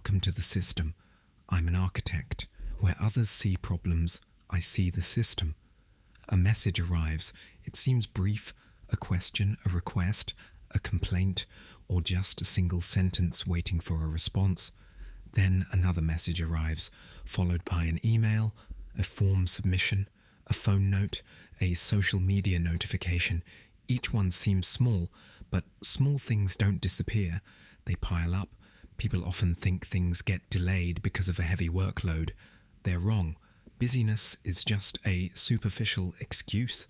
Welcome to the system. I'm an architect. Where others see problems, I see the system. A message arrives. It seems brief, a question, a request, a complaint, or just a single sentence waiting for a response. Then another message arrives, followed by an email, a form submission, a phone note, a social media notification. Each one seems small, but small things don't disappear. They pile up. People often think things get delayed because of a heavy workload. They're wrong. Busyness is just a superficial excuse.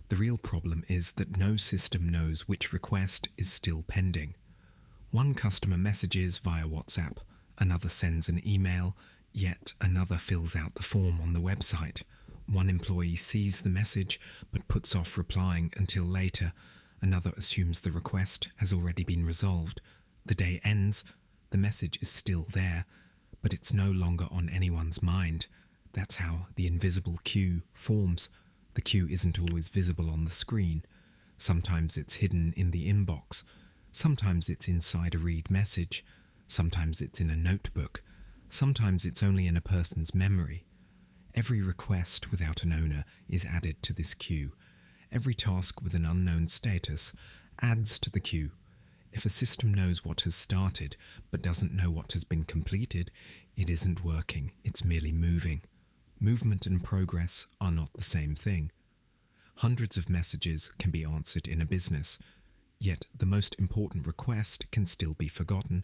The real problem is that no system knows which request is still pending. One customer messages via WhatsApp, another sends an email, yet another fills out the form on the website. One employee sees the message but puts off replying until later. Another assumes the request has already been resolved. The day ends, the message is still there, but it's no longer on anyone's mind. That's how the invisible queue forms. The queue isn't always visible on the screen. Sometimes it's hidden in the inbox. Sometimes it's inside a read message. Sometimes it's in a notebook. Sometimes it's only in a person's memory. Every request without an owner is added to this queue. Every task with an unknown status adds to the queue. If a system knows what has started but doesn't know what has been completed, it isn't working, it's merely moving. Movement and progress are not the same thing. Hundreds of messages can be answered in a business, yet the most important request can still be forgotten.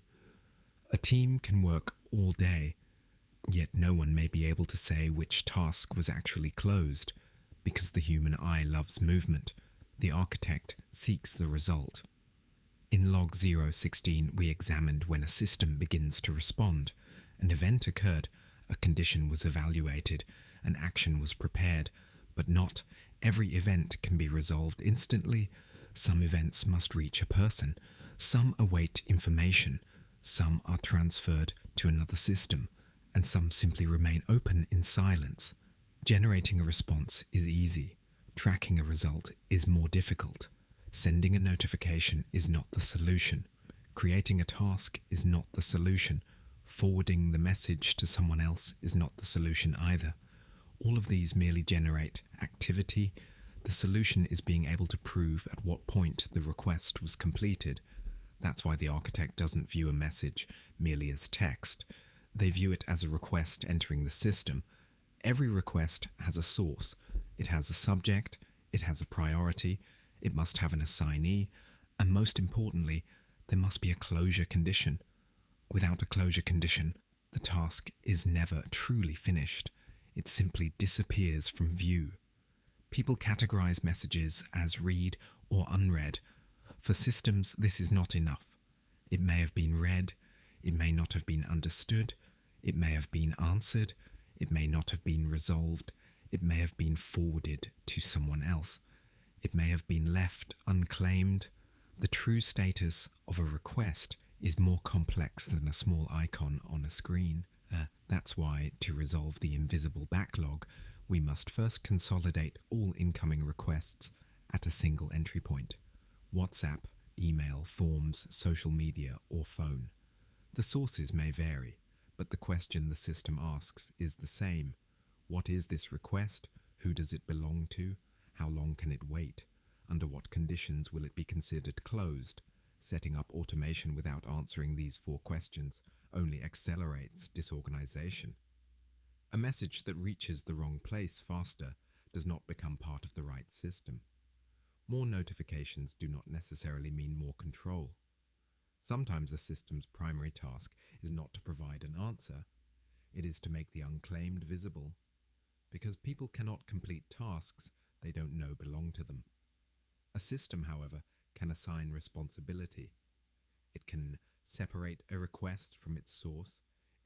A team can work all day, yet no one may be able to say which task was actually closed, because the human eye loves movement. The architect seeks the result. In log 016, we examined when a system begins to respond. An event occurred, a condition was evaluated, an action was prepared, but not every event can be resolved instantly. Some events must reach a person, some await information, some are transferred to another system, and some simply remain open in silence. Generating a response is easy. Tracking a result is more difficult. Sending a notification is not the solution. Creating a task is not the solution. Forwarding the message to someone else is not the solution either. All of these merely generate activity. The solution is being able to prove at what point the request was completed. That's why the architect doesn't view a message merely as text. They view it as a request entering the system. Every request has a source. It has a subject. It has a priority. It must have an assignee, and most importantly, there must be a closure condition. Without a closure condition, the task is never truly finished. It simply disappears from view. People categorize messages as read or unread. For systems, this is not enough. It may have been read, it may not have been understood, it may have been answered, it may not have been resolved, it may have been forwarded to someone else. It may have been left unclaimed. The true status of a request is more complex than a small icon on a screen. That's why, to resolve the invisible backlog, we must first consolidate all incoming requests at a single entry point. WhatsApp, email, forms, social media, or phone. The sources may vary, but the question the system asks is the same. What is this request? Who does it belong to? How long can it wait? Under what conditions will it be considered closed? Setting up automation without answering these 4 questions only accelerates disorganization. A message that reaches the wrong place faster does not become part of the right system. More notifications do not necessarily mean more control. Sometimes a system's primary task is not to provide an answer. It is to make the unclaimed visible. Because people cannot complete tasks they don't know belong to them. A system, however, can assign responsibility. It can separate a request from its source.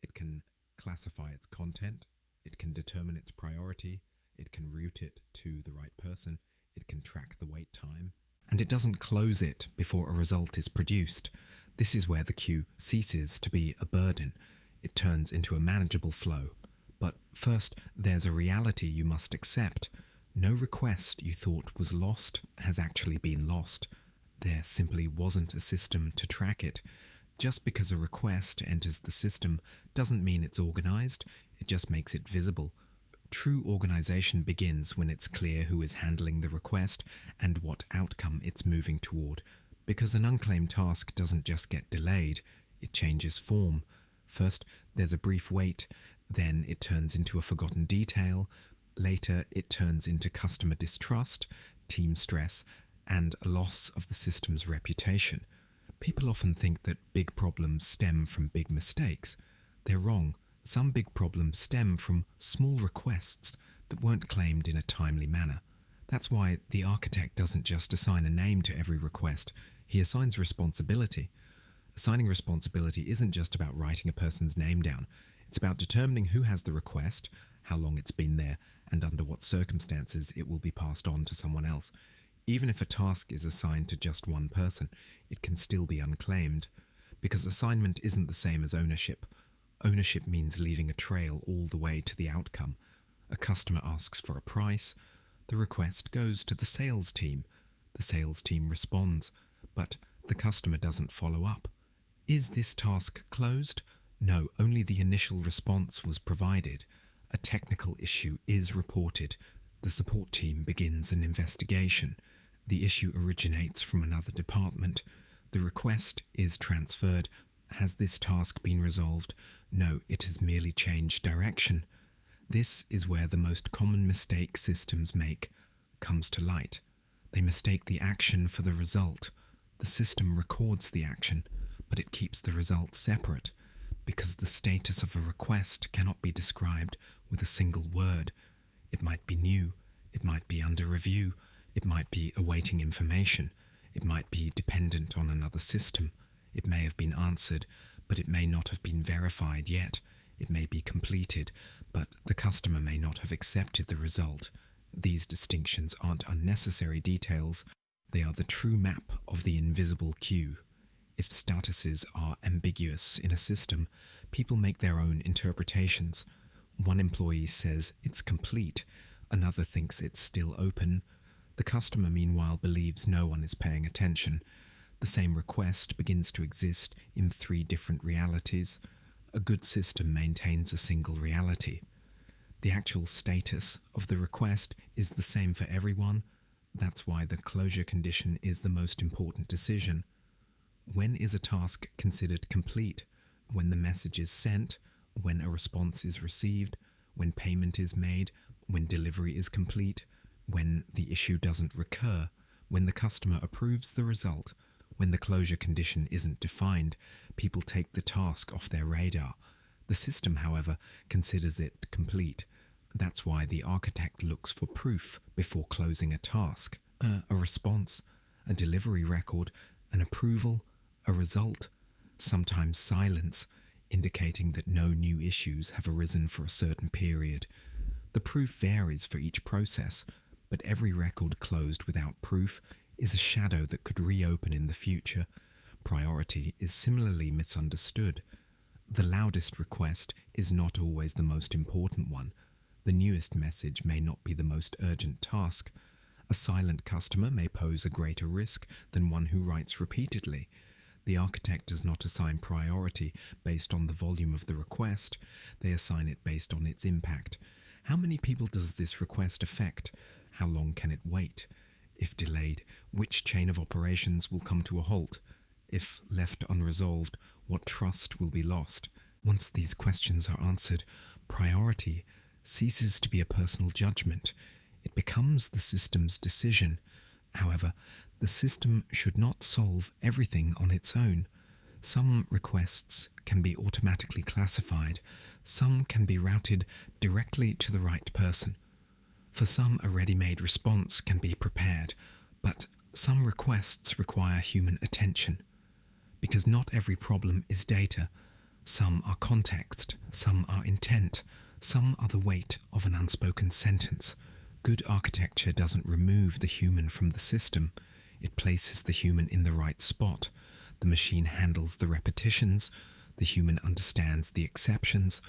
It can classify its content. It can determine its priority. It can route it to the right person. It can track the wait time. And it doesn't close it before a result is produced. This is where the queue ceases to be a burden. It turns into a manageable flow. But first, there's a reality you must accept. No request you thought was lost has actually been lost. There simply wasn't a system to track it. Just because a request enters the system doesn't mean it's organized, it just makes it visible. True organization begins when it's clear who is handling the request and what outcome it's moving toward. Because an unclaimed task doesn't just get delayed, it changes form. First, there's a brief wait, then it turns into a forgotten detail, later it turns into customer distrust, team stress, and a loss of the system's reputation. People often think that big problems stem from big mistakes. They're wrong. Some big problems stem from small requests that weren't claimed in a timely manner. That's why the architect doesn't just assign a name to every request, he assigns responsibility. Assigning responsibility isn't just about writing a person's name down. It's about determining who has the request, how long it's been there, and under what circumstances it will be passed on to someone else. Even if a task is assigned to just one person, it can still be unclaimed, because assignment isn't the same as ownership. Ownership means leaving a trail all the way to the outcome. A customer asks for a price, the request goes to the sales team. The sales team responds, but the customer doesn't follow up. Is this task closed? No, only the initial response was provided. A technical issue is reported. The support team begins an investigation. The issue originates from another department. The request is transferred. Has this task been resolved? No, it has merely changed direction. This is where the most common mistake systems make comes to light. They mistake the action for the result. The system records the action, but it keeps the result separate, because the status of a request cannot be described with a single word. It might be new, it might be under review, it might be awaiting information, it might be dependent on another system, it may have been answered, but it may not have been verified yet, it may be completed, but the customer may not have accepted the result. These distinctions aren't unnecessary details, they are the true map of the invisible queue. If statuses are ambiguous in a system, people make their own interpretations. One employee says it's complete, another thinks it's still open. The customer, meanwhile, believes no one is paying attention. The same request begins to exist in 3 different realities. A good system maintains a single reality. The actual status of the request is the same for everyone. That's why the closure condition is the most important decision. When is a task considered complete? When the message is sent, when a response is received, when payment is made, when delivery is complete, when the issue doesn't recur, when the customer approves the result, when the closure condition isn't defined, people take the task off their radar. The system, however, considers it complete. That's why the architect looks for proof before closing a task. A response, a delivery record, an approval, a result, sometimes silence, indicating that no new issues have arisen for a certain period. The proof varies for each process, but every record closed without proof is a shadow that could reopen in the future. Priority is similarly misunderstood. The loudest request is not always the most important one. The newest message may not be the most urgent task. A silent customer may pose a greater risk than one who writes repeatedly. The architect does not assign priority based on the volume of the request. They assign it based on its impact. How many people does this request affect? How long can it wait? If delayed, which chain of operations will come to a halt? If left unresolved, what trust will be lost? Once these questions are answered, priority ceases to be a personal judgment. It becomes the system's decision. However, the system should not solve everything on its own. Some requests can be automatically classified. Some can be routed directly to the right person. For some, a ready-made response can be prepared, but some requests require human attention. Because not every problem is data. Some are context, some are intent, some are the weight of an unspoken sentence. Good architecture doesn't remove the human from the system. It places the human in the right spot. The machine handles the repetitions. The human understands the exceptions.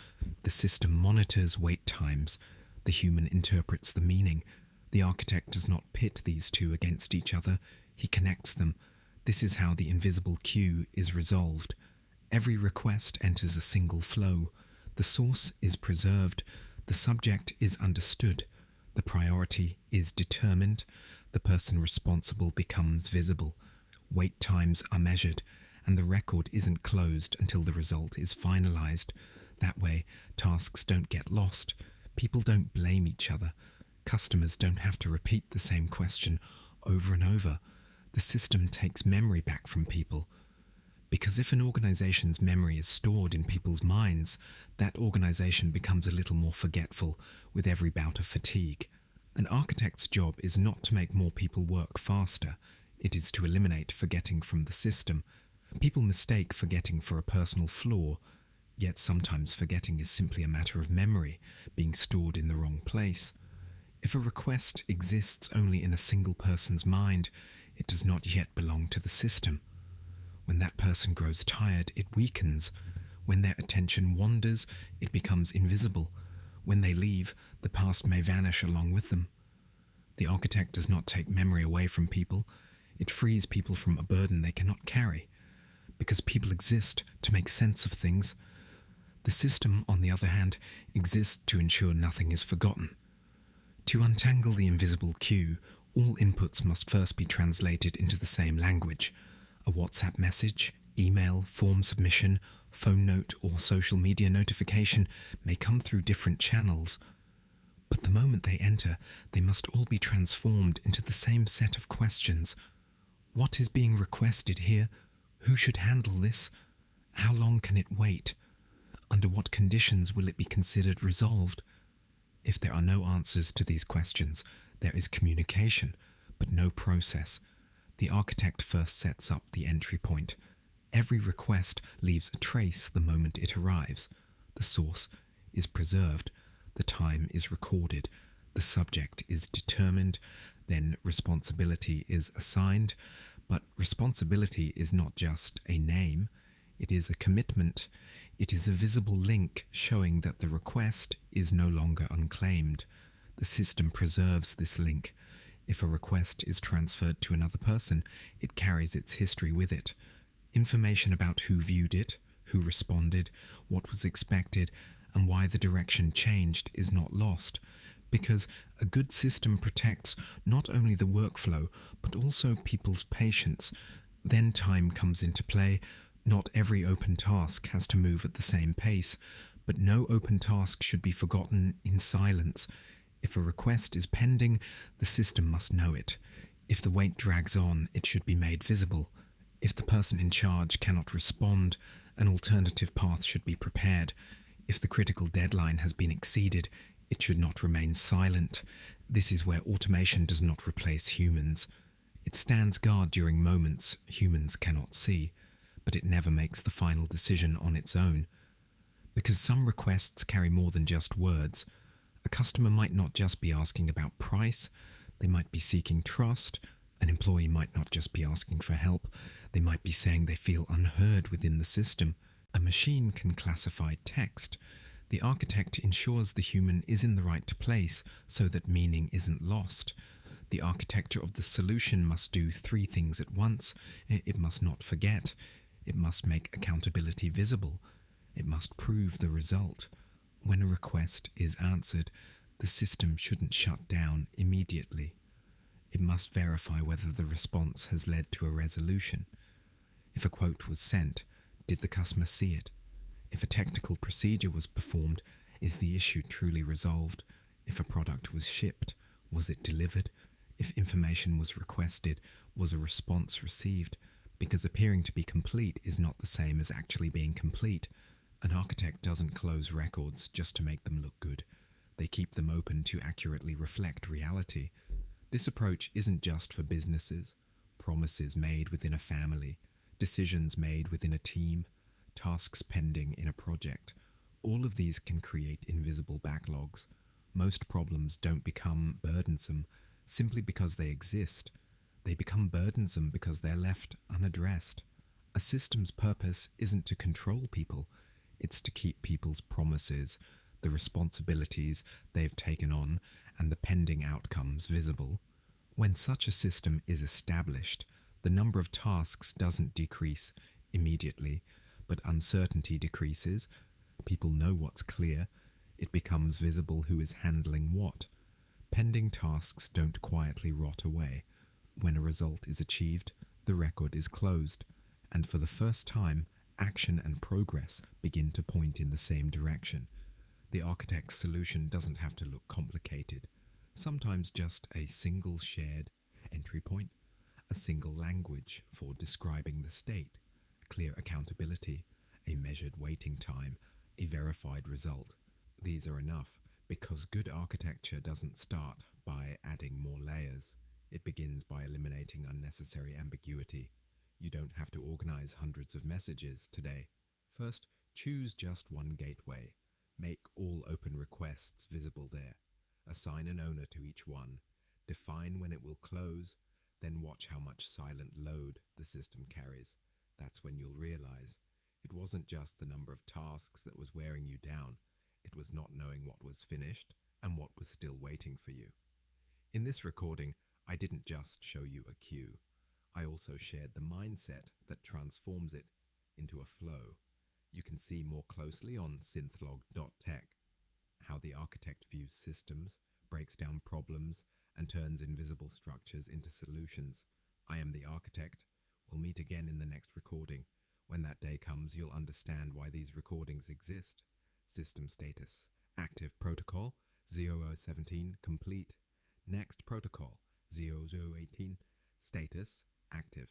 The system monitors wait times. The human interprets the meaning. The architect does not pit these two against each other. He connects them. This is how the invisible queue is resolved. Every request enters a single flow. The source is preserved. The subject is understood. The priority is determined. The person responsible becomes visible. Wait times are measured, and the record isn't closed until the result is finalized. That way, tasks don't get lost. People don't blame each other. Customers don't have to repeat the same question over and over. The system takes memory back from people. Because if an organization's memory is stored in people's minds, that organization becomes a little more forgetful with every bout of fatigue. An architect's job is not to make more people work faster. It is to eliminate forgetting from the system. People mistake forgetting for a personal flaw, yet sometimes forgetting is simply a matter of memory being stored in the wrong place. If a request exists only in a single person's mind, it does not yet belong to the system. When that person grows tired, it weakens. When their attention wanders, it becomes invisible. When they leave, the past may vanish along with them. The architect does not take memory away from people. It frees people from a burden they cannot carry. Because people exist to make sense of things. The system, on the other hand, exists to ensure nothing is forgotten. To untangle the invisible queue, all inputs must first be translated into the same language. A WhatsApp message, email, form submission, phone note, or social media notification may come through different channels. But the moment they enter, they must all be transformed into the same set of questions. What is being requested here? Who should handle this? How long can it wait? Under what conditions will it be considered resolved? If there are no answers to these questions, there is communication, but no process. The architect first sets up the entry point. Every request leaves a trace the moment it arrives. The source is preserved. The time is recorded. The subject is determined. Then responsibility is assigned. But responsibility is not just a name. It is a commitment. It is a visible link showing that the request is no longer unclaimed. The system preserves this link. If a request is transferred to another person, it carries its history with it. Information about who viewed it, who responded, what was expected, and why the direction changed is not lost, because a good system protects not only the workflow, but also people's patience. Then time comes into play. Not every open task has to move at the same pace, but no open task should be forgotten in silence. If a request is pending, the system must know it. If the wait drags on, it should be made visible. If the person in charge cannot respond, an alternative path should be prepared. If the critical deadline has been exceeded, it should not remain silent. This is where automation does not replace humans. It stands guard during moments humans cannot see, but it never makes the final decision on its own. Because some requests carry more than just words. A customer might not just be asking about price, they might be seeking trust. An employee might not just be asking for help, they might be saying they feel unheard within the system. A machine can classify text. The architect ensures the human is in the right place so that meaning isn't lost. The architecture of the solution must do three things at once. It must not forget. It must make accountability visible. It must prove the result. When a request is answered, the system shouldn't shut down immediately. It must verify whether the response has led to a resolution. If a quote was sent, did the customer see it? If a technical procedure was performed, is the issue truly resolved? If a product was shipped, was it delivered? If information was requested, was a response received? Because appearing to be complete is not the same as actually being complete. An architect doesn't close records just to make them look good. They keep them open to accurately reflect reality. This approach isn't just for businesses. Promises made within a family, decisions made within a team, tasks pending in a project. All of these can create invisible backlogs. Most problems don't become burdensome simply because they exist. They become burdensome because they're left unaddressed. A system's purpose isn't to control people. It's to keep people's promises, the responsibilities they've taken on, and the pending outcomes visible. When such a system is established, the number of tasks doesn't decrease immediately, But uncertainty decreases. People know what's clear. It becomes visible who is handling what. Pending tasks don't quietly rot away. When a result is achieved, the record is closed, and for the first time, action and progress begin to point in the same direction. The architect's solution doesn't have to look complicated. Sometimes just a single shared entry point, a single language for describing the state, clear accountability, a measured waiting time, a verified result. These are enough because good architecture doesn't start by adding more layers. It begins by eliminating unnecessary ambiguity. You don't have to organize hundreds of messages today. First, choose just one gateway. Make all open requests visible there. Assign an owner to each one. Define when it will close. Then watch how much silent load the system carries. That's when you'll realize it wasn't just the number of tasks that was wearing you down. It was not knowing what was finished and what was still waiting for you. In this recording, I didn't just show you a queue. I also shared the mindset that transforms it into a flow. You can see more closely on SHORT.LOG. How the architect views systems, breaks down problems, and turns invisible structures into solutions. I am the architect. We'll meet again in the next recording. When that day comes, you'll understand why these recordings exist. System status: active protocol 0017 complete. Next protocol 0018 status active.